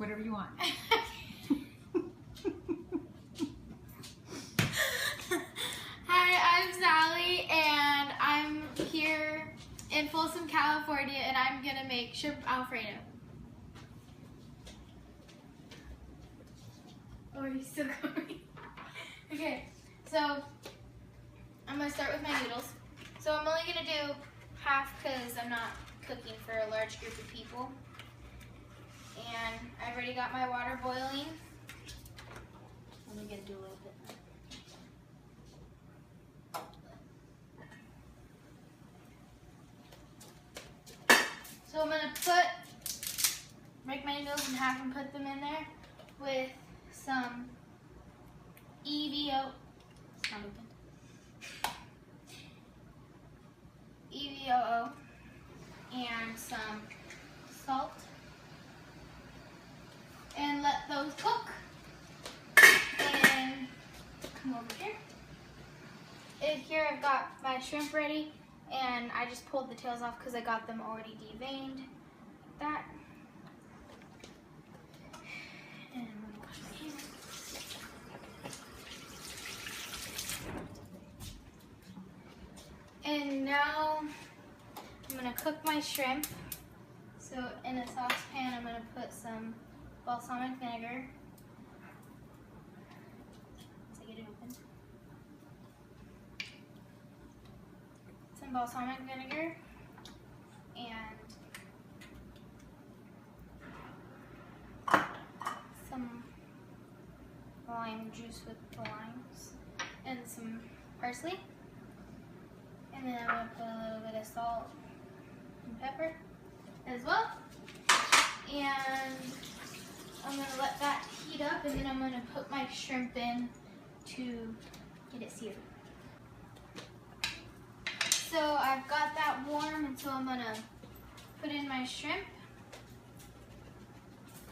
whatever you want. Hi, I'm Sally, and I'm here in Folsom, California, and I'm gonna make shrimp Alfredo. Oh, he's still going. Okay, so I'm gonna start with my noodles. So I'm only gonna do half because I'm not cooking for a large group of people. And I've already got my water boiling. I'm gonna do a little bit. So I'm gonna break my noodles in half and put them in there with some EVO. It's not open. EVOO and some salt, and let those cook. And come over here. Here I've got my shrimp ready, and I just pulled the tails off because I got them already deveined like that. And I'm gonna wash my hands. And now I'm gonna cook my shrimp. So in a saucepan, I'm gonna put some balsamic vinegar. Once I get it open. Some balsamic vinegar and some lime juice with the limes and some parsley. And then I'm gonna put a little bit of salt and pepper as well. And I'm gonna let that heat up, and then I'm gonna put my shrimp in to get it seared. So I've got that warm, and so I'm gonna put in my shrimp.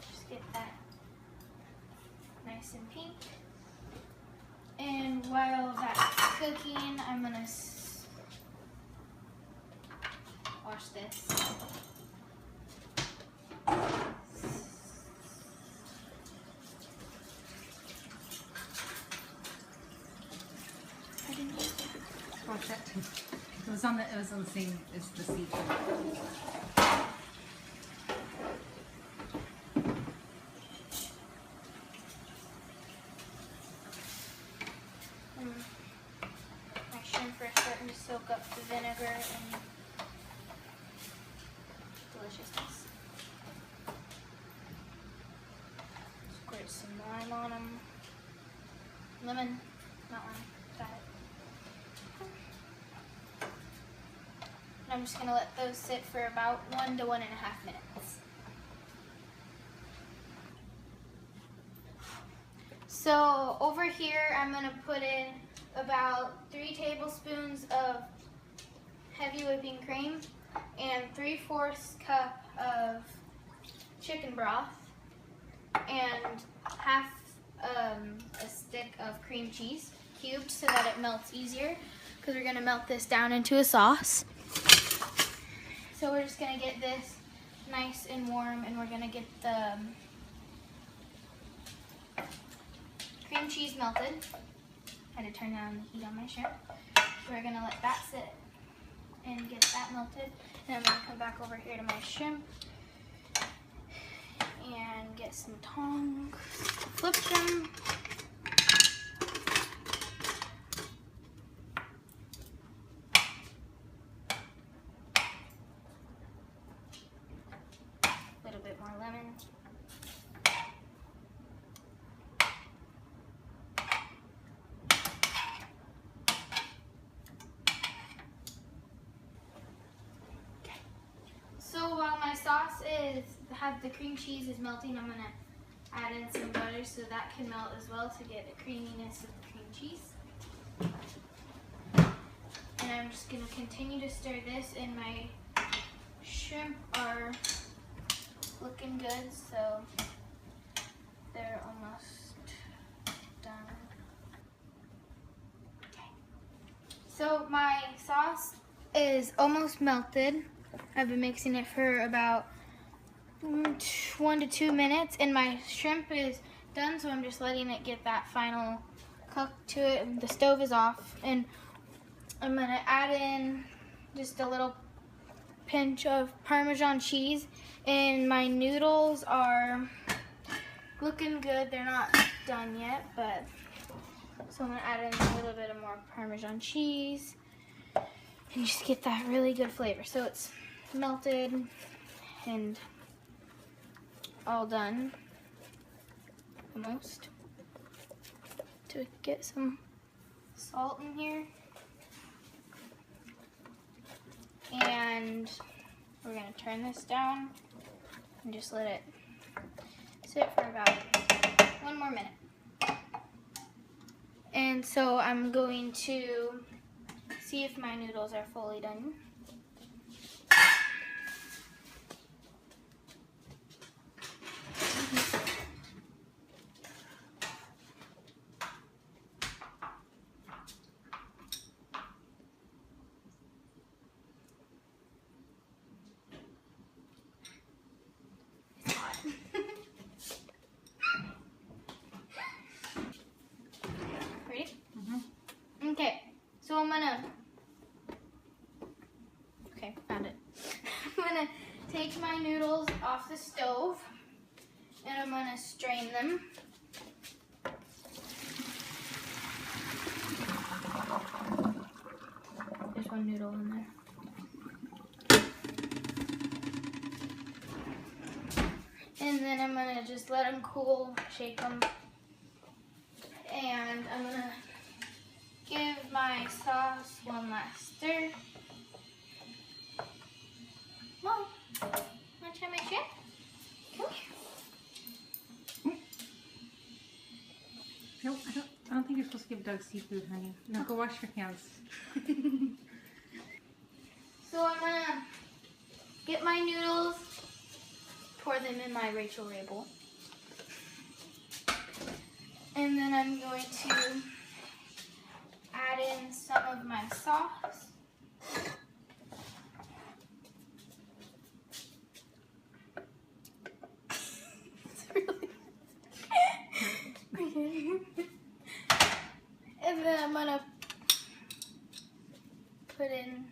Just get that nice and pink. And while that's cooking, I'm gonna wash this. Wash that too. It was on the same as the seed. My shrimp are starting to soak up the vinegar and deliciousness. Squirt some lime on them. Lemon, not lime, got it. And I'm just gonna let those sit for about 1 to 1.5 minutes. So over here, I'm gonna put in about 3 tablespoons of heavy whipping cream and 3/4 cup of chicken broth and half a stick of cream cheese cubed so that it melts easier, because we're gonna melt this down into a sauce. So we're just gonna get this nice and warm, and we're gonna get the cream cheese melted. I had to turn down the heat on my shrimp. We're gonna let that sit and get that melted. And I'm gonna come back over here to my shrimp and get some tongs, flip them. A little bit more lemon. So while my sauce the cream cheese is melting, I'm gonna add in some butter so that can melt as well to get the creaminess of the cream cheese. And I'm just gonna continue to stir this, and my shrimp are looking good, so they're almost done. Okay. So my sauce is almost melted. I've been mixing it for about 1 to 2 minutes, and my shrimp is done, so I'm just letting it get that final cook to it. The stove is off, and I'm gonna add in just a little pinch of Parmesan cheese, and my noodles are looking good. They're not done yet, but so I'm gonna add in a little bit of more Parmesan cheese and just get that really good flavor. So it's melted and all done almost. To get some salt in here. And we're gonna turn this down and just let it sit for about 1 more minute. And so I'm going to see if my noodles are fully done. Ready? Mm-hmm. Okay, so I'm gonna, found it. I'm gonna take my noodles off the stove and I'm gonna strain them. There's one noodle in there. And then I'm gonna just let them cool, shake them. And I'm gonna give my sauce one last stir. Mom, wanna try my shrimp? Come here. No, I don't think you're supposed to give Doug seafood, honey. No, go wash your hands. So I'm gonna get my noodles, pour them in my Rachel Ray bowl. And then I'm going to add in some of my sauce. It's really and then I'm gonna put in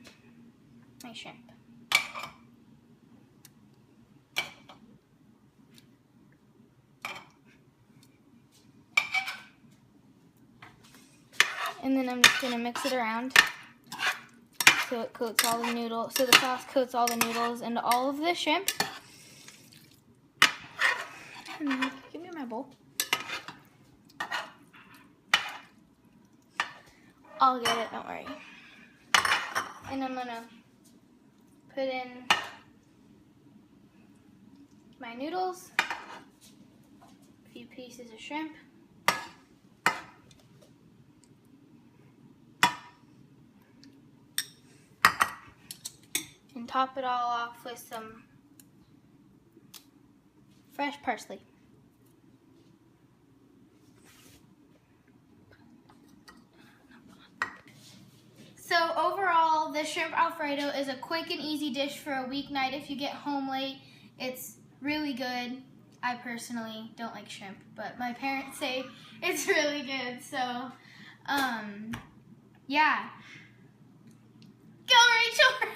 my shrimp. And then I'm just gonna mix it around so it coats all the noodles, so the sauce coats all the noodles into all of the shrimp. And then, give me my bowl. I'll get it, don't worry. And I'm gonna put in my noodles, a few pieces of shrimp. And top it all off with some fresh parsley. So overall, the shrimp Alfredo is a quick and easy dish for a weeknight if you get home late. It's really good. I personally don't like shrimp, but my parents say it's really good. So, yeah. Go Rachel!